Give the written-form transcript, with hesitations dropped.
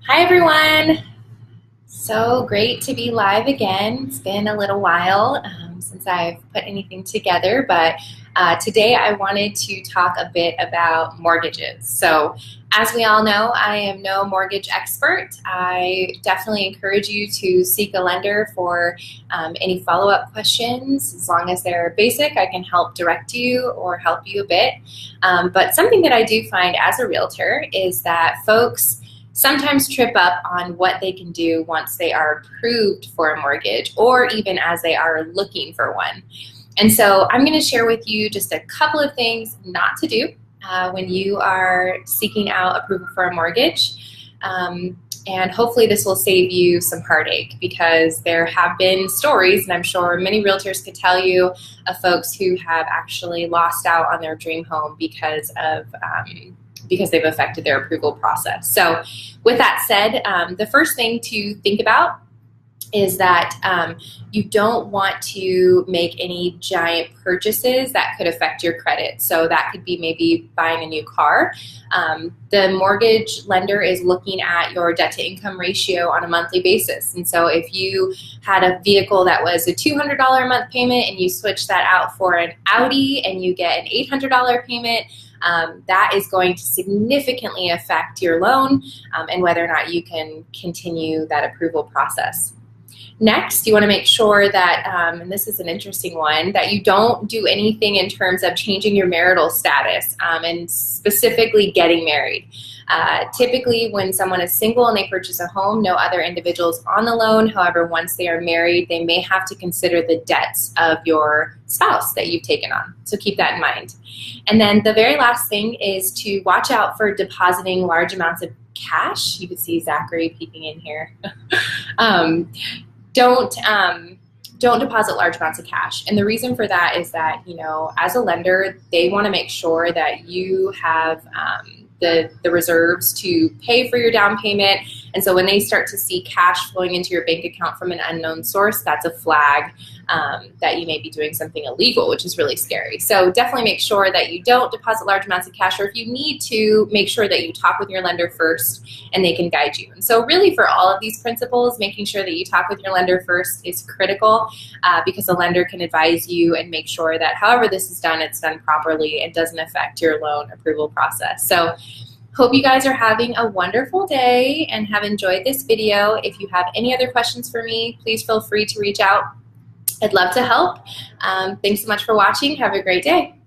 Hi everyone! So great to be live again. It's been a little while since I've put anything together, but today I wanted to talk a bit about mortgages. So as we all know, I am no mortgage expert. I definitely encourage you to seek a lender for any follow-up questions. As long as they're basic, I can help direct you or help you a bit. But something that I do find as a realtor is that folks sometimes trip up on what they can do once they are approved for a mortgage or even as they are looking for one. And so I'm going to share with you just a couple of things not to do when you are seeking out approval for a mortgage. And hopefully this will save you some heartache, because there have been stories, and I'm sure many realtors could tell you, of folks who have actually lost out on their dream home because they've affected their approval process. So with that said, the first thing to think about is that you don't want to make any giant purchases that could affect your credit. So that could be maybe buying a new car. The mortgage lender is looking at your debt to income ratio on a monthly basis. And so if you had a vehicle that was a $200 a month payment and you switch that out for an Audi and you get an $800 payment, that is going to significantly affect your loan and whether or not you can continue that approval process. Next, you want to make sure that, and this is an interesting one, that you don't do anything in terms of changing your marital status and specifically getting married. Typically, when someone is single and they purchase a home, no other individuals on the loan. However, once they are married, they may have to consider the debts of your spouse that you've taken on. So keep that in mind. And then the very last thing is to watch out for depositing large amounts of cash. You can see Zachary peeking in here. Don't deposit large amounts of cash. And the reason for that is that, as a lender, they want to make sure that you have the reserves to pay for your down payment. And so when they start to see cash flowing into your bank account from an unknown source, that's a flag that you may be doing something illegal, which is really scary. So definitely make sure that you don't deposit large amounts of cash, or if you need to, make sure that you talk with your lender first and they can guide you. And so really for all of these principles, making sure that you talk with your lender first is critical because the lender can advise you and make sure that however this is done, it's done properly and doesn't affect your loan approval process. So hope you guys are having a wonderful day and have enjoyed this video. If you have any other questions for me, please feel free to reach out. I'd love to help. Thanks so much for watching. Have a great day.